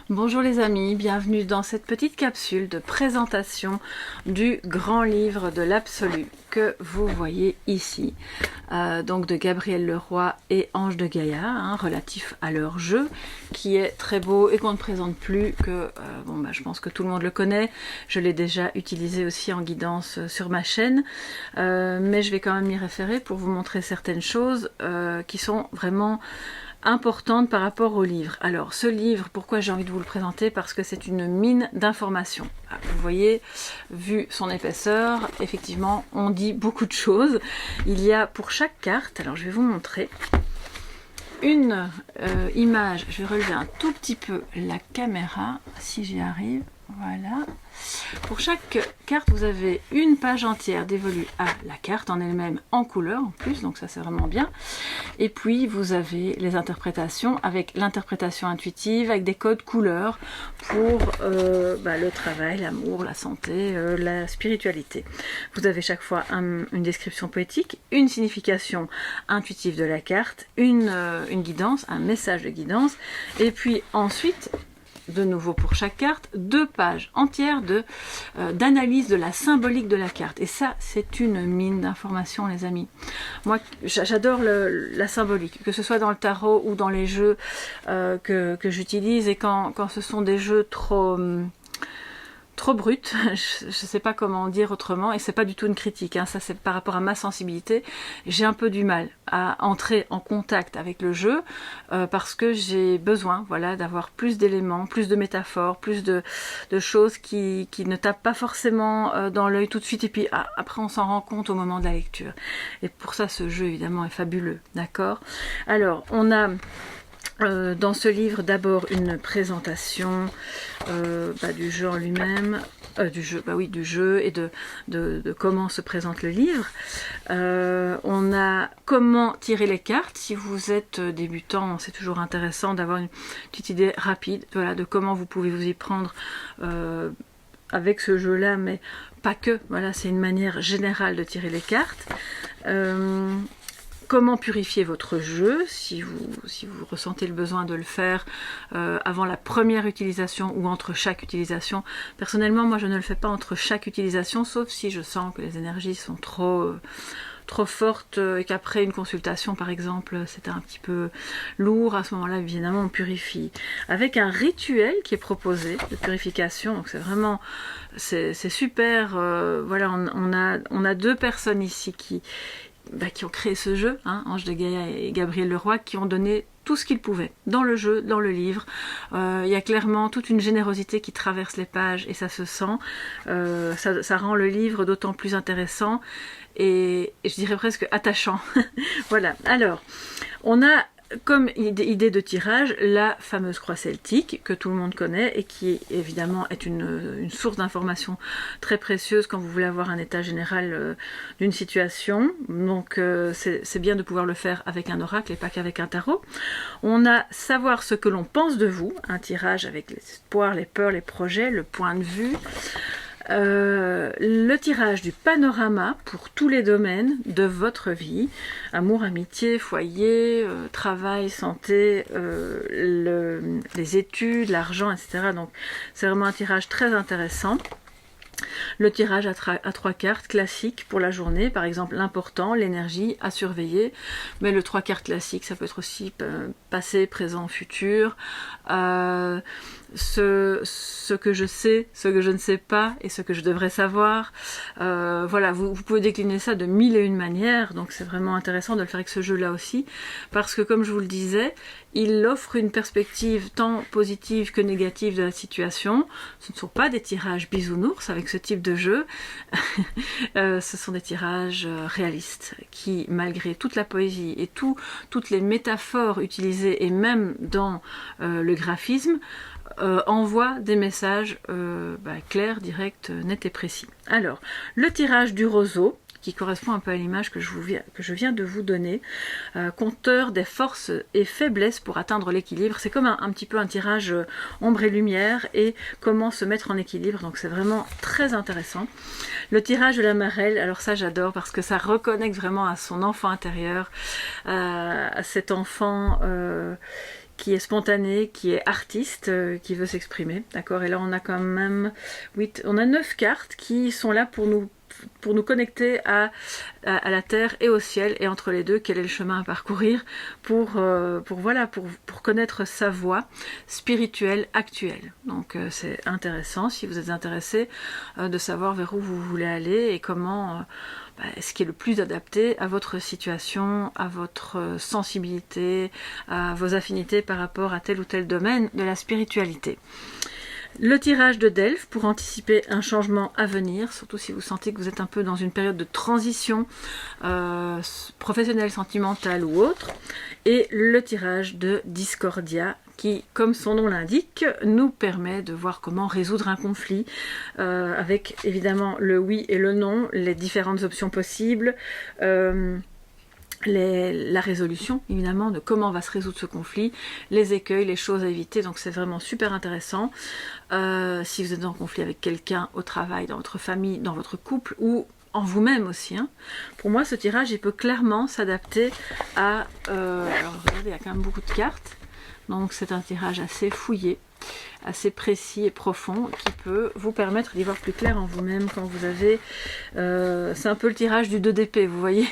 Bonjour les amis, bienvenue dans cette petite capsule de présentation du grand livre de l'absolu que vous voyez ici, donc de Gabriel Leroy et Ange de Gaïa, relatif à leur jeu, qui est très beau et qu'on ne présente plus, que je pense que tout le monde le connaît. Je l'ai déjà utilisé aussi en guidance sur ma chaîne, mais je vais quand même y référer pour vous montrer certaines choses qui sont vraiment importante par rapport au livre. Alors ce livre, pourquoi j'ai envie de vous le présenter? Parce que c'est une mine d'informations. Vous voyez, vu son épaisseur, effectivement on dit beaucoup de choses. Il y a pour chaque carte, alors je vais vous montrer une image. Je vais relever un tout petit peu la caméra si j'y arrive. Voilà. Pour chaque carte, vous avez une page entière dévolue à la carte en elle-même en couleur en plus, donc ça c'est vraiment bien. Et puis vous avez les interprétations avec l'interprétation intuitive, avec des codes couleurs pour le travail, l'amour, la santé, la spiritualité. Vous avez chaque fois une description poétique, une signification intuitive de la carte, une guidance, un message de guidance, et puis ensuite de nouveau pour chaque carte, 2 pages entières d'analyse de la symbolique de la carte. Et ça, c'est une mine d'informations, les amis. Moi, j'adore la symbolique, que ce soit dans le tarot ou dans les jeux que j'utilise. Et quand ce sont des jeux trop brut, je ne sais pas comment dire autrement, et c'est pas du tout une critique, ça c'est par rapport à ma sensibilité. J'ai un peu du mal à entrer en contact avec le jeu parce que j'ai besoin, d'avoir plus d'éléments, plus de métaphores, plus de choses qui ne tapent pas forcément dans l'œil tout de suite, et puis après on s'en rend compte au moment de la lecture. Et pour ça ce jeu évidemment est fabuleux, d'accord? Alors on a dans ce livre d'abord une présentation du jeu en lui-même, du jeu et de comment se présente le livre. On a comment tirer les cartes. Si vous êtes débutant, c'est toujours intéressant d'avoir une petite idée rapide de comment vous pouvez vous y prendre avec ce jeu-là, mais pas que. Voilà, c'est une manière générale de tirer les cartes. Comment purifier votre jeu, si vous ressentez le besoin de le faire avant la première utilisation ou entre chaque utilisation. Personnellement, moi je ne le fais pas entre chaque utilisation, sauf si je sens que les énergies sont trop fortes et qu'après une consultation par exemple c'était un petit peu lourd. À ce moment là évidemment on purifie avec un rituel qui est proposé de purification, donc c'est vraiment c'est super. On a 2 personnes ici qui ont créé ce jeu, Ange de Gaïa et Gabriel Leroy, qui ont donné tout ce qu'ils pouvaient dans le jeu, dans le livre. Il y a clairement toute une générosité qui traverse les pages et ça se sent. Ça rend le livre d'autant plus intéressant et je dirais presque attachant. Voilà, alors on a comme idée de tirage la fameuse croix celtique que tout le monde connaît et qui évidemment est une source d'information très précieuse quand vous voulez avoir un état général d'une situation. Donc c'est bien de pouvoir le faire avec un oracle et pas qu'avec un tarot. On a savoir ce que l'on pense de vous, un tirage avec les espoirs, les peurs, les projets, le point de vue. Le tirage du panorama pour tous les domaines de votre vie, amour, amitié, foyer, travail, santé, les études, l'argent, etc. Donc c'est vraiment un tirage très intéressant. Le tirage à 3 cartes classique pour la journée, par exemple l'important, l'énergie à surveiller, mais le 3 cartes classique ça peut être aussi passé, présent, futur, ce que je sais, ce que je ne sais pas et ce que je devrais savoir. Vous pouvez décliner ça de 1001 manières, donc c'est vraiment intéressant de le faire avec ce jeu là aussi, parce que comme je vous le disais, il offre une perspective tant positive que négative de la situation. Ce ne sont pas des tirages bisounours avec ce type de jeu, ce sont des tirages réalistes qui, malgré toute la poésie et toutes les métaphores utilisées et même dans le graphisme, envoie des messages clairs, directs, nets et précis. Alors, le tirage du roseau, qui correspond un peu à l'image que je viens de vous donner, compteur des forces et faiblesses pour atteindre l'équilibre. C'est comme un petit peu un tirage ombre et lumière et comment se mettre en équilibre, donc c'est vraiment très intéressant. Le tirage de la marelle, alors ça j'adore parce que ça reconnecte vraiment à son enfant intérieur, à cet enfant qui est spontané, qui est artiste, qui veut s'exprimer, d'accord. Et là on a quand même 9 cartes qui sont là pour nous connecter à la terre et au ciel, et entre les deux, quel est le chemin à parcourir pour connaître sa voie spirituelle actuelle. Donc c'est intéressant, si vous êtes intéressé, de savoir vers où vous voulez aller et comment, ce qui est le plus adapté à votre situation, à votre sensibilité, à vos affinités par rapport à tel ou tel domaine de la spiritualité. Le tirage de Delphes pour anticiper un changement à venir, surtout si vous sentez que vous êtes un peu dans une période de transition professionnelle, sentimentale ou autre. Et le tirage de Discordia qui, comme son nom l'indique, nous permet de voir comment résoudre un conflit avec évidemment le oui et le non, les différentes options possibles. La résolution évidemment de comment va se résoudre ce conflit, les écueils, les choses à éviter. Donc c'est vraiment super intéressant si vous êtes en conflit avec quelqu'un au travail, dans votre famille, dans votre couple ou en vous-même aussi. Pour moi ce tirage il peut clairement s'adapter à alors regardez, il y a quand même beaucoup de cartes, donc c'est un tirage assez fouillé, assez précis et profond qui peut vous permettre d'y voir plus clair en vous-même quand vous avez c'est un peu le tirage du 2 d'épée, vous voyez.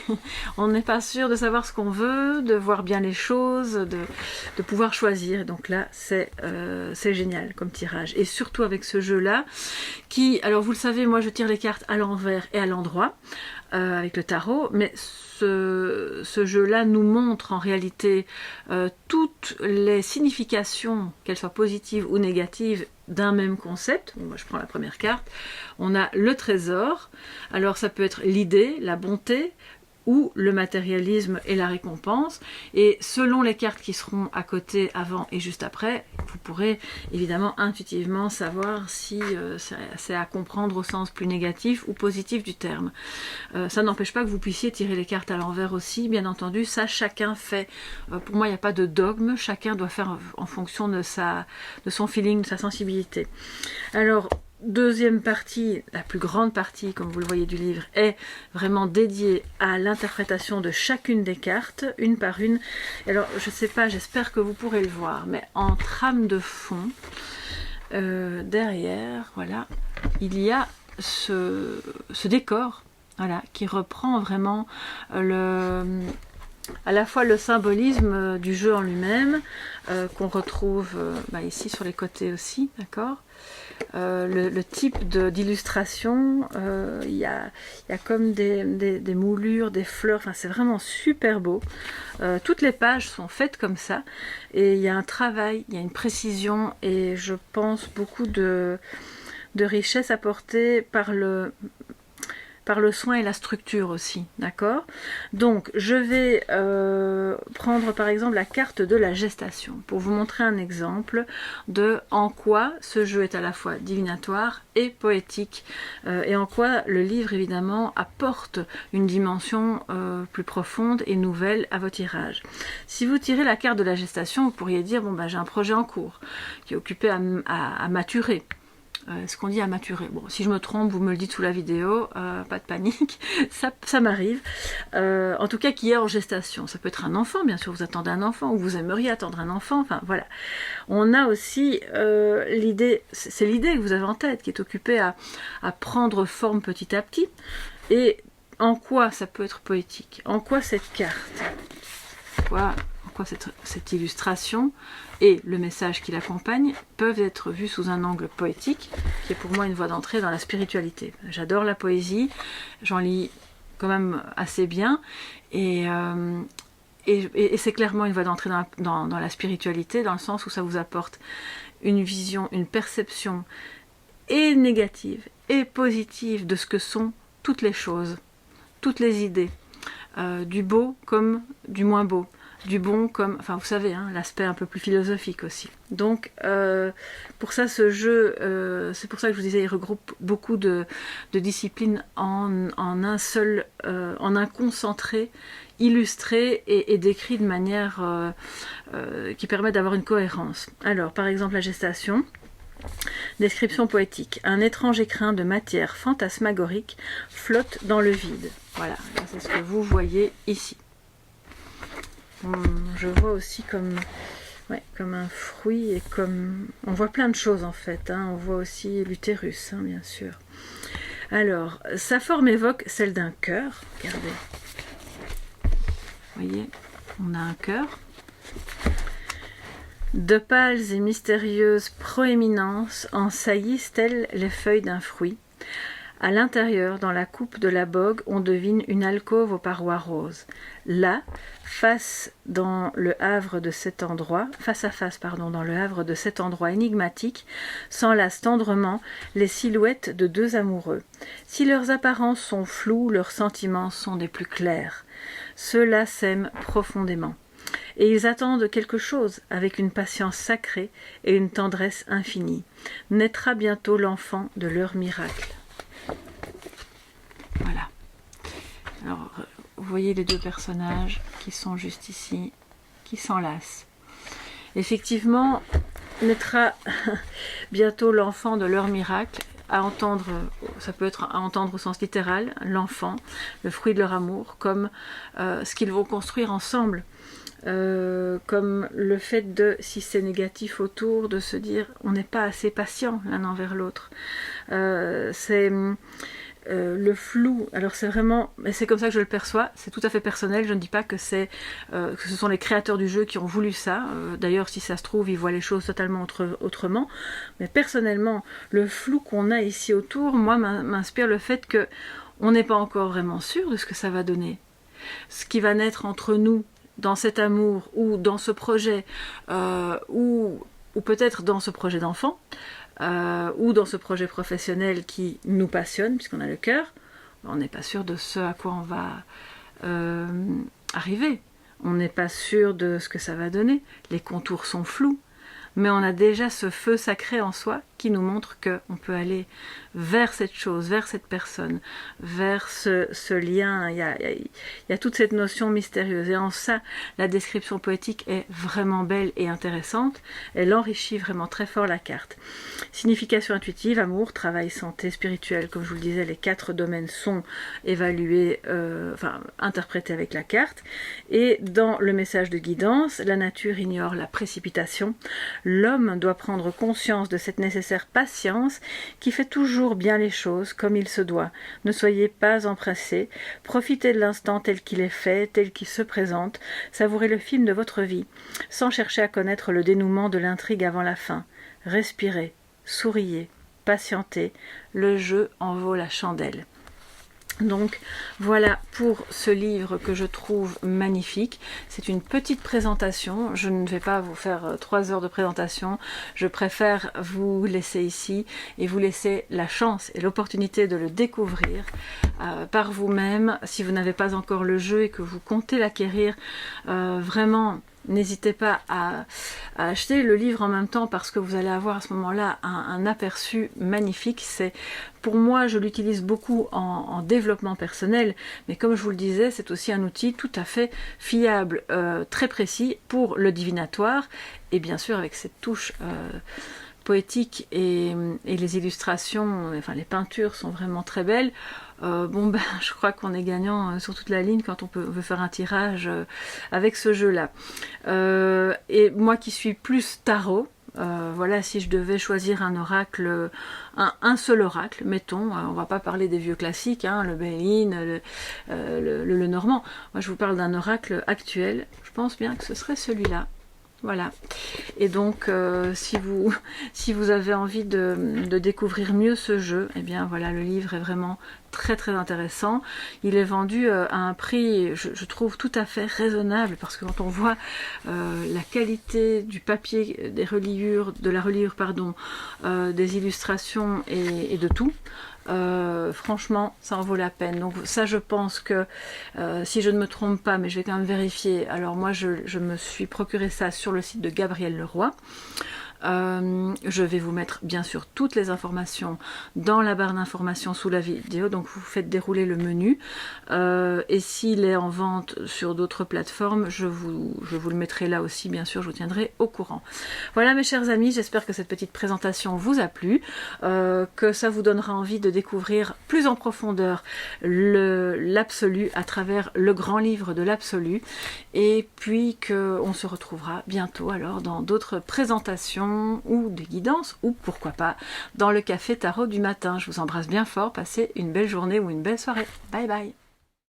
On n'est pas sûr de savoir ce qu'on veut, de voir bien les choses, de pouvoir choisir. Et donc là c'est génial comme tirage, et surtout avec ce jeu là qui, alors vous le savez, moi je tire les cartes à l'envers et à l'endroit avec le tarot, mais ce jeu-là nous montre en réalité toutes les significations, qu'elles soient positives ou négatives, d'un même concept. Bon, moi je prends la première carte. On a le trésor. Alors ça peut être l'idée, la bonté, ou le matérialisme et la récompense. Et selon les cartes qui seront à côté, avant et juste après, vous pourrez évidemment intuitivement savoir si c'est à comprendre au sens plus négatif ou positif du terme. Ça n'empêche pas que vous puissiez tirer les cartes à l'envers aussi, bien entendu. Ça, chacun fait. Pour moi, il n'y a pas de dogme. Chacun doit faire en fonction de son feeling, de sa sensibilité. Alors, deuxième partie, la plus grande partie, comme vous le voyez du livre, est vraiment dédiée à l'interprétation de chacune des cartes, une par une. Alors, je ne sais pas, j'espère que vous pourrez le voir, mais en trame de fond, derrière, voilà, il y a ce décor, voilà, qui reprend vraiment à la fois le symbolisme du jeu en lui-même, qu'on retrouve ici sur les côtés aussi, d'accord. Le type d'illustration, il y a comme des moulures, des fleurs, enfin c'est vraiment super beau. Toutes les pages sont faites comme ça, et il y a un travail, il y a une précision, et je pense beaucoup de richesse apportée par le soin et la structure aussi, d'accord. Donc je vais prendre par exemple la carte de la gestation pour vous montrer un exemple de en quoi ce jeu est à la fois divinatoire et poétique, et en quoi le livre évidemment apporte une dimension plus profonde et nouvelle à vos tirages. Si vous tirez la carte de la gestation, vous pourriez dire bon j'ai un projet en cours qui est occupé à maturer. Ce qu'on dit à maturer. Bon, si je me trompe, vous me le dites sous la vidéo, pas de panique, ça m'arrive. En tout cas, qui est en gestation. Ça peut être un enfant, bien sûr, vous attendez un enfant, ou vous aimeriez attendre un enfant, enfin voilà. On a aussi l'idée, c'est l'idée que vous avez en tête, qui est occupée à prendre forme petit à petit. Et en quoi ça peut être poétique? En quoi cette carte? Voilà. Cette illustration et le message qui l'accompagne peuvent être vus sous un angle poétique, qui est pour moi une voie d'entrée dans la spiritualité. J'adore la poésie, j'en lis quand même assez bien, et c'est clairement une voie d'entrée dans la spiritualité, dans le sens où ça vous apporte une vision, une perception et négative et positive de ce que sont toutes les choses, toutes les idées, du beau comme du moins beau, du bon comme, enfin vous savez, l'aspect un peu plus philosophique aussi. Donc pour ça ce jeu, c'est pour ça que je vous disais, il regroupe beaucoup de disciplines en un concentré, illustré et décrit de manière qui permet d'avoir une cohérence. Alors par exemple la gestation. Description poétique. Un étrange écrin de matière fantasmagorique flotte dans le vide. Voilà, c'est ce que vous voyez ici. Je vois aussi comme Ouais, comme un fruit et comme... On voit plein de choses en fait, hein. On voit aussi l'utérus, hein, bien sûr. Alors, sa forme évoque celle d'un cœur. Regardez. Vous voyez, on a un cœur. De pâles et mystérieuses proéminences en saillissent telles les feuilles d'un fruit. À l'intérieur, dans la coupe de la bogue, on devine une alcôve aux parois roses. Là, face dans le havre de cet endroit, face à face, pardon, dans le havre de cet endroit énigmatique, s'enlacent tendrement les silhouettes de deux amoureux. Si leurs apparences sont floues, leurs sentiments sont des plus clairs. Ceux-là s'aiment profondément. Et ils attendent quelque chose avec une patience sacrée et une tendresse infinie. Naîtra bientôt l'enfant de leur miracle. Voilà. Alors, vous voyez les deux personnages qui sont juste ici, qui s'enlacent. Effectivement, naîtra bientôt l'enfant de leur miracle. À entendre, ça peut être à entendre au sens littéral, l'enfant, le fruit de leur amour, comme ce qu'ils vont construire ensemble. Comme le fait de, si c'est négatif autour, de se dire on n'est pas assez patient l'un envers l'autre. C'est le flou, alors c'est vraiment, et c'est comme ça que je le perçois, c'est tout à fait personnel, je ne dis pas que c'est que ce sont les créateurs du jeu qui ont voulu ça, d'ailleurs si ça se trouve ils voient les choses totalement autrement, mais personnellement le flou qu'on a ici autour, moi m'inspire le fait que on n'est pas encore vraiment sûr de ce que ça va donner, ce qui va naître entre nous dans cet amour ou dans ce projet ou peut-être dans ce projet d'enfant ou dans ce projet professionnel qui nous passionne puisqu'on a le cœur, on n'est pas sûr de ce à quoi on va arriver, on n'est pas sûr de ce que ça va donner, les contours sont flous, mais on a déjà ce feu sacré en soi qui nous montre qu'on peut aller vers cette chose, vers cette personne, vers ce lien. Il y a toute cette notion mystérieuse. Et en ça, la description poétique est vraiment belle et intéressante. Elle enrichit vraiment très fort la carte. Signification intuitive, amour, travail, santé, spirituel. Comme je vous le disais, les 4 domaines sont évalués, interprétés avec la carte. Et dans le message de guidance, la nature ignore la précipitation. L'homme doit prendre conscience de cette nécessaire patience qui fait toujours bien les choses comme il se doit. Ne soyez pas empressés, profitez de l'instant tel qu'il est fait, tel qu'il se présente, savourez le film de votre vie, sans chercher à connaître le dénouement de l'intrigue avant la fin. Respirez, souriez, patientez, le jeu en vaut la chandelle. Donc voilà pour ce livre que je trouve magnifique. C'est une petite présentation, je ne vais pas vous faire 3 heures de présentation, je préfère vous laisser ici et vous laisser la chance et l'opportunité de le découvrir par vous-même. Si vous n'avez pas encore le jeu et que vous comptez l'acquérir, vraiment n'hésitez pas à acheter le livre en même temps parce que vous allez avoir à ce moment-là un aperçu magnifique. C'est, pour moi, je l'utilise beaucoup en développement personnel, mais comme je vous le disais, c'est aussi un outil tout à fait fiable, très précis pour le divinatoire et bien sûr avec cette touche poétique et les illustrations, enfin les peintures sont vraiment très belles. Je crois qu'on est gagnant sur toute la ligne quand on veut faire un tirage avec ce jeu-là. Et moi qui suis plus tarot, voilà, si je devais choisir un oracle, un seul oracle, mettons, on va pas parler des vieux classiques, hein, le Béline, le Normand. Moi je vous parle d'un oracle actuel, je pense bien que ce serait celui-là. Voilà, et donc si vous avez envie de découvrir mieux ce jeu, eh bien voilà, le livre est vraiment très très intéressant. Il est vendu à un prix, je trouve, tout à fait raisonnable, parce que quand on voit la qualité du papier, des reliures, de la reliure, pardon, des illustrations et de tout, franchement ça en vaut la peine. Donc ça, je pense que si je ne me trompe pas, mais je vais quand même vérifier, alors moi je me suis procuré ça sur le site de Gabrielle Leroy. Je vais vous mettre bien sûr toutes les informations dans la barre d'informations sous la vidéo, donc vous faites dérouler le menu. Et s'il est en vente sur d'autres plateformes, je vous le mettrai là aussi, bien sûr, je vous tiendrai au courant. Voilà mes chers amis, j'espère que cette petite présentation vous a plu, que ça vous donnera envie de découvrir plus en profondeur l'absolu à travers le grand livre de l'absolu, et puis qu'on se retrouvera bientôt alors dans d'autres présentations ou des guidances, ou pourquoi pas dans le café tarot du matin. Je vous embrasse bien fort, passez une belle journée ou une belle soirée. Bye bye.